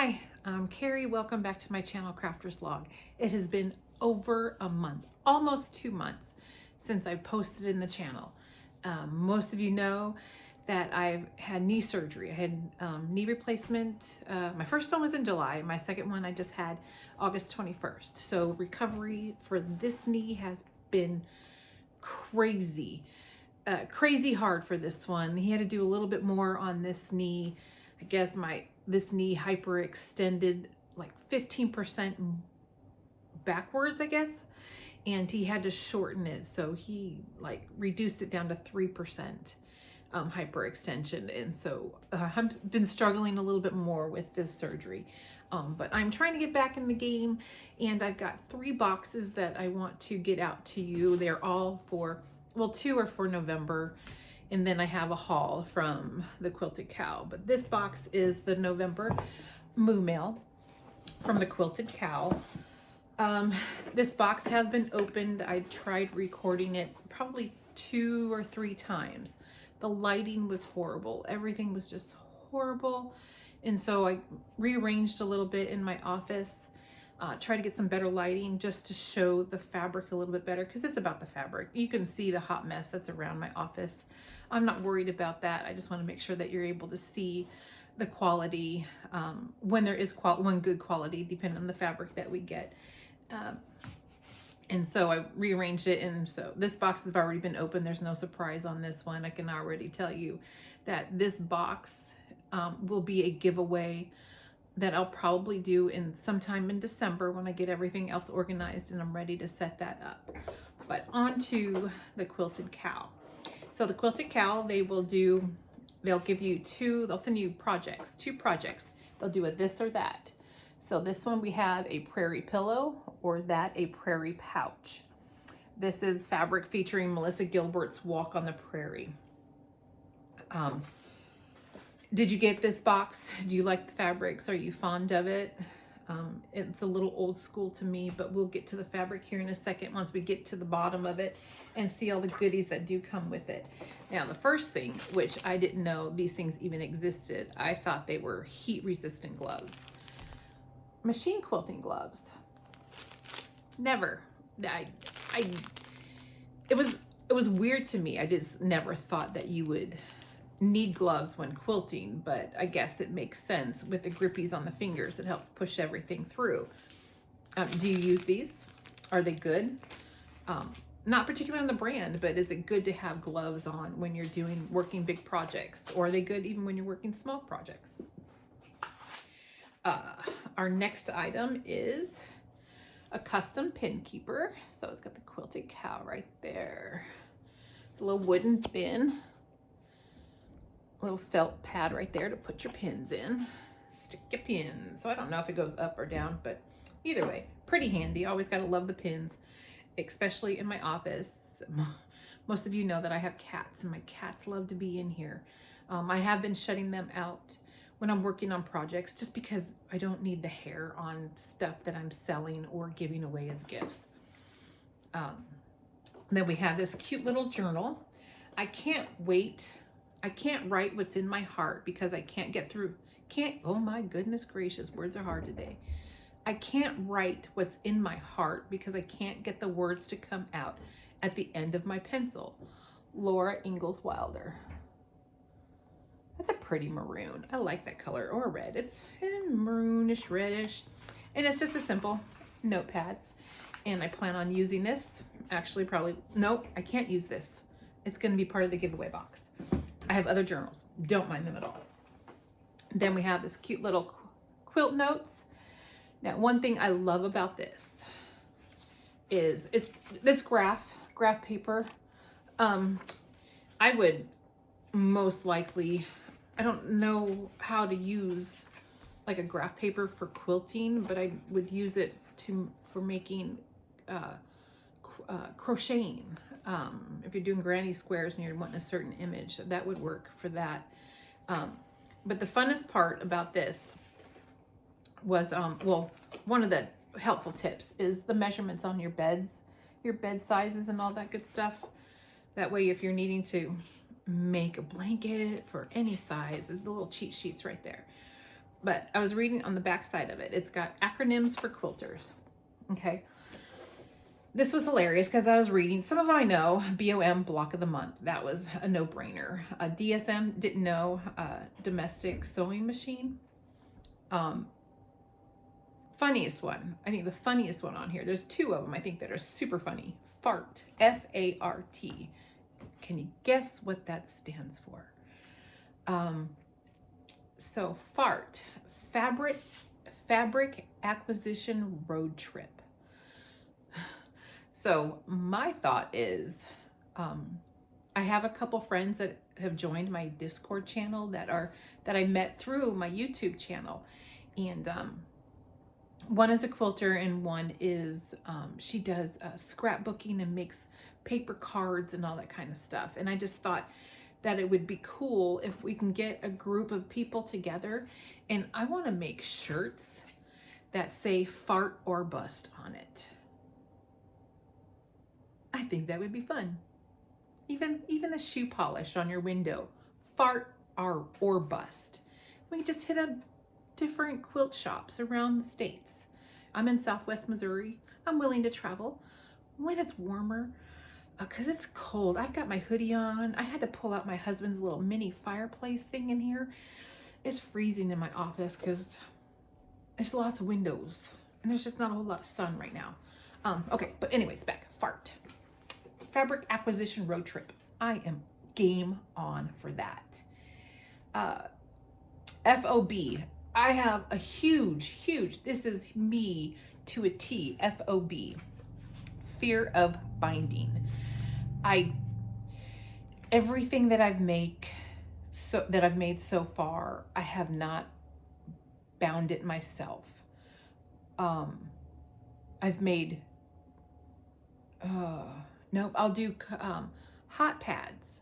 Hi, I'm Carrie. Welcome back to my channel, Crafter's Log. It has been over a month, almost 2 months since I posted in the channel. Most of you know that I've had knee surgery. I had knee replacement. My first one was in July. My second one I just had August 21st. So recovery for this knee has been crazy. Crazy hard for this one. He had to do a little bit more on this knee. I guess this knee hyperextended like 15% backwards, I guess, and he had to shorten it, so he like reduced it down to 3% hyperextension, and so I've been struggling a little bit more with this surgery, but I'm trying to get back in the game, and I've got 3 boxes that I want to get out to you. They're all for, well, 2 are for November, and then I have a haul from the Quilted Cow. But this box is the November Moo Mail from the Quilted Cow. This box has been opened. I tried recording it probably 2 or 3 times. The lighting was horrible. Everything was just horrible. And so I rearranged a little bit in my office. Try to get some better lighting just to show the fabric a little bit better, because it's about the fabric. You can see the hot mess that's around my office. I'm not worried about that. I just want to make sure that you're able to see the quality when there is one good quality, depending on the fabric that we get. And so I rearranged it, and so this box has already been opened. There's no surprise on this one. I can already tell you that this box will be a giveaway that I'll probably do in sometime in December when I get everything else organized and I'm ready to set that up. But on to the Quilted Cow. So the Quilted Cow, they'll give you they'll send you 2 projects. They'll do a this or that. So this one we have a prairie pillow, or that a prairie pouch. This is fabric featuring Melissa Gilbert's Walk on the Prairie. Did you get this box? Do you like the fabrics? Are you fond of it? It's a little old school to me, but we'll get to the fabric here in a second once we get to the bottom of it and see all the goodies that do come with it. Now, the first thing, which I didn't know these things even existed, I thought they were heat-resistant gloves. Machine quilting gloves. Never. It was weird to me. I just never thought that you would need gloves when quilting, but I guess it makes sense with the grippies on the fingers. It helps push everything through. Do you use these? Are they good? Not particularly on the brand, but is it good to have gloves on when you're working big projects? Or are they good even when you're working small projects? Our next item is a custom pin keeper. So it's got the Quilted Cow right there. The little wooden bin. Little felt pad right there to put your pins in. Stick your pins. So I don't know if it goes up or down, but either way, pretty handy. Always gotta love the pins, especially in my office. Most of you know that I have cats, and my cats love to be in here. I have been shutting them out when I'm working on projects, just because I don't need the hair on stuff that I'm selling or giving away as gifts. Then we have this cute little journal. I can't write what's in my heart because I can't get through. Oh my goodness gracious, words are hard today. I can't write what's in my heart because I can't get the words to come out at the end of my pencil. Laura Ingalls Wilder. That's a pretty maroon. I like that color, or red. It's maroonish, reddish. And it's just a simple notepads. And I plan on using this. Actually, nope, I can't use this. It's gonna be part of the giveaway box. I have other journals. Don't mind them at all. Then we have this cute little quilt notes. Now, one thing I love about this is it's graph paper. I would most likely, I don't know how to use like a graph paper for quilting, but I would use it for making crocheting. If you're doing granny squares and you're wanting a certain image, that would work for that. But the funnest part about this was, well, one of the helpful tips is the measurements on your beds, your bed sizes and all that good stuff. That way, if you're needing to make a blanket for any size, the little cheat sheets right there. but I was reading on the back side of it. It's got acronyms for quilters. Okay. This was hilarious because I was reading, some of them I know, BOM, block of the month. That was a no-brainer. DSM, didn't know, domestic sewing machine. Funniest one, I think the funniest one on here, there's two of them I think that are super funny. Fart, F-A-R-T. Can you guess what that stands for? So fart, fabric acquisition road trip. So my thought is, I have a couple friends that have joined my Discord channel that I met through my YouTube channel, and one is a quilter and one is she does scrapbooking and makes paper cards and all that kind of stuff. And I just thought that it would be cool if we can get a group of people together, and I want to make shirts that say fart or bust on it. I think that would be fun. Even the shoe polish on your window, fart or bust. We can just hit up different quilt shops around the states. I'm in Southwest Missouri. I'm willing to travel when it's warmer, because it's cold. I've got my hoodie on. I had to pull out my husband's little mini fireplace thing in here. It's freezing in my office because there's lots of windows and there's just not a whole lot of sun right now. Okay, but anyways, back. Fart. Fabric acquisition road trip. I am game on for that. FOB. I have a huge, this is me to a T, FOB. Fear of binding. Everything that I've made so far, I have not bound it myself. I've made, nope, I'll do hot pads,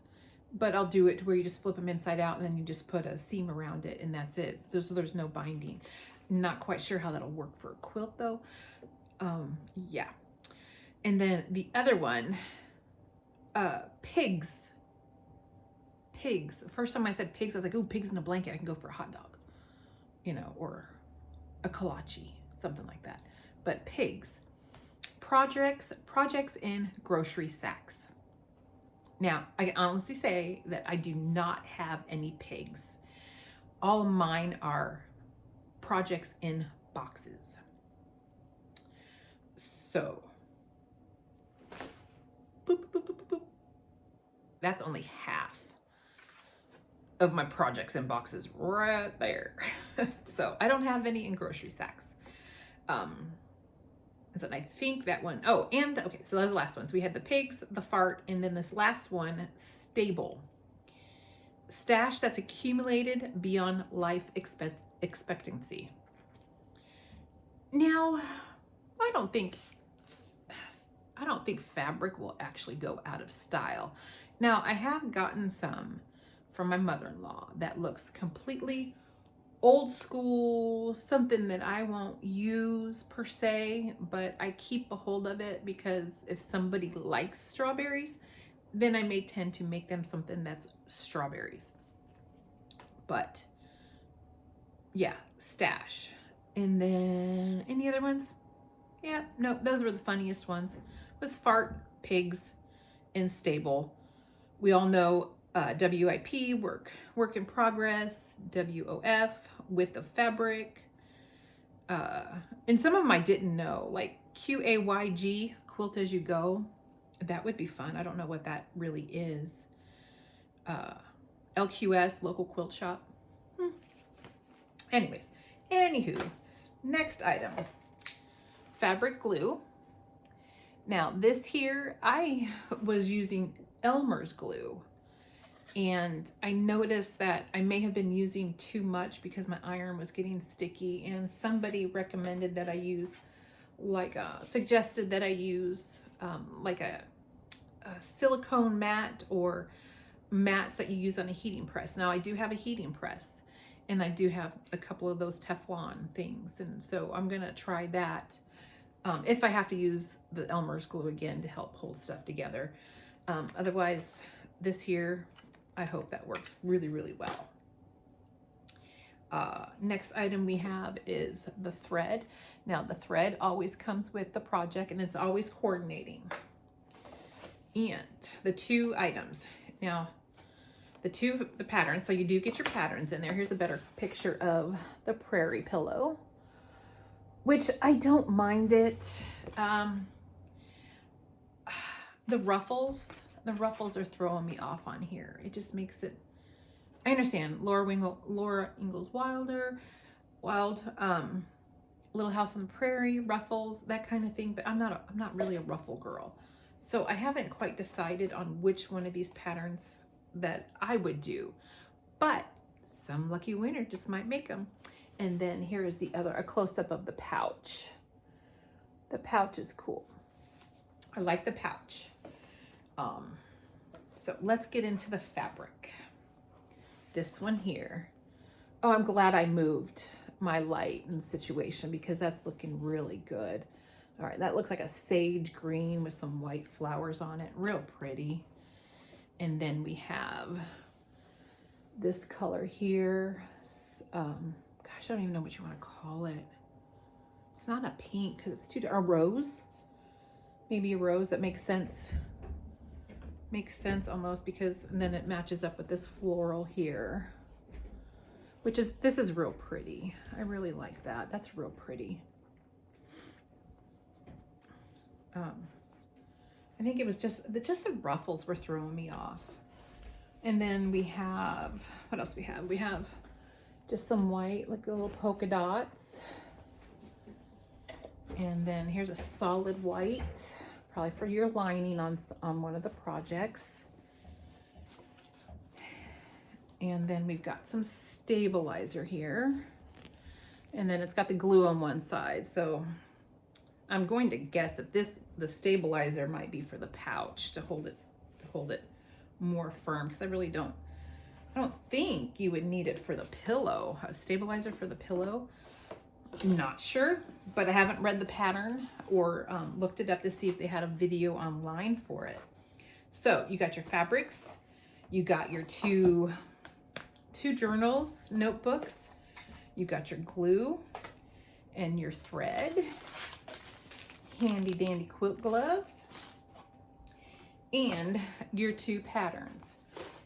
but I'll do it where you just flip them inside out and then you just put a seam around it and that's it. So there's no binding. Not quite sure how that'll work for a quilt though. Yeah. And then the other one, pigs. Pigs. The first time I said pigs, I was like, oh, pigs in a blanket. I can go for a hot dog, or a kolache, something like that. But pigs. Projects in grocery sacks. Now, I can honestly say that I do not have any pigs. All of mine are projects in boxes. So, boop, boop, boop, boop, boop. That's only half of my projects in boxes right there. So I don't have any in grocery sacks. So I think that one, okay, so that was the last one. So we had the pigs, the fart, and then this last one, stable. Stash that's accumulated beyond life expectancy. Now, I don't think fabric will actually go out of style. Now, I have gotten some from my mother-in-law that looks completely old school, something that I won't use per se, but I keep a hold of it because if somebody likes strawberries, then I may tend to make them something that's strawberries. But yeah, stash. And then any other ones? Yeah, no, those were the funniest ones. It was fart, pigs, and stable. We all know WIP, work in progress, WOF, width of fabric. And some of them I didn't know, like QAYG, quilt as you go. That would be fun. I don't know what that really is. LQS, local quilt shop. Anyways, anywho, next item, fabric glue. Now this here, I was using Elmer's glue, and I noticed that I may have been using too much because my iron was getting sticky, and somebody recommended that I use, suggested that I use like a silicone mat or mats that you use on a heating press. Now I do have a heating press, and I do have a couple of those Teflon things, and so I'm gonna try that if I have to use the Elmer's glue again to help hold stuff together. Otherwise, this here, I hope that works really, really well. Next item we have is the thread. Now the thread always comes with the project and it's always coordinating. And the two items. Now the patterns, so you do get your patterns in there. Here's a better picture of the prairie pillow, which I don't mind it. The ruffles are throwing me off on here. It just makes it, I understand Laura Ingalls Wild, Little House on the Prairie, ruffles, that kind of thing, but I'm not really a ruffle girl. So I haven't quite decided on which one of these patterns that I would do, but some lucky winner just might make them. And then here is a close-up of the pouch. The pouch is cool. I like the pouch. So let's get into the fabric. This one here. Oh, I'm glad I moved my light and situation because that's looking really good. All right, that looks like a sage green with some white flowers on it. Real pretty. And then we have this color here. Gosh, I don't even know what you want to call it. It's not a pink because it's a rose. Maybe a rose. That makes sense. Makes sense almost because then it matches up with this floral here, this is real pretty. I really like that. That's real pretty. I think it was just the ruffles were throwing me off. And then we have, what else we have? We have just some white, like little polka dots. And then here's a solid white, probably for your lining on one of the projects. And then we've got some stabilizer here. And then it's got the glue on one side. So I'm going to guess that the stabilizer might be for the pouch to hold it more firm, because I don't think you would need it for the pillow. A stabilizer for the pillow. I'm not sure, but I haven't read the pattern or looked it up to see if they had a video online for it. So you got your fabrics, you got your two journals, notebooks, you got your glue and your thread, handy dandy quilt gloves, and your two patterns.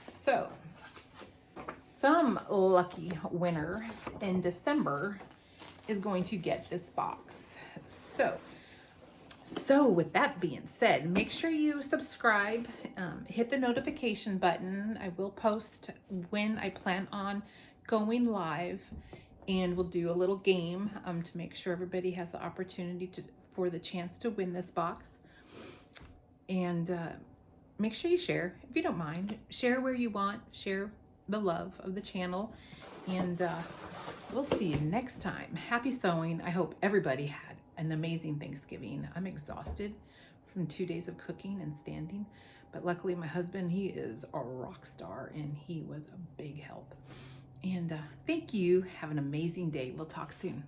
So some lucky winner in December is going to get this box. So with that being said, make sure you subscribe, hit the notification button. I will post when I plan on going live, and we'll do a little game to make sure everybody has the opportunity for the chance to win this box. And make sure you share, if you don't mind. Share where you want, share the love of the channel, and we'll see you next time. Happy sewing. I hope everybody had an amazing Thanksgiving. I'm exhausted from 2 days of cooking and standing, but luckily my husband, he is a rock star and he was a big help. And thank you. Have an amazing day. We'll talk soon.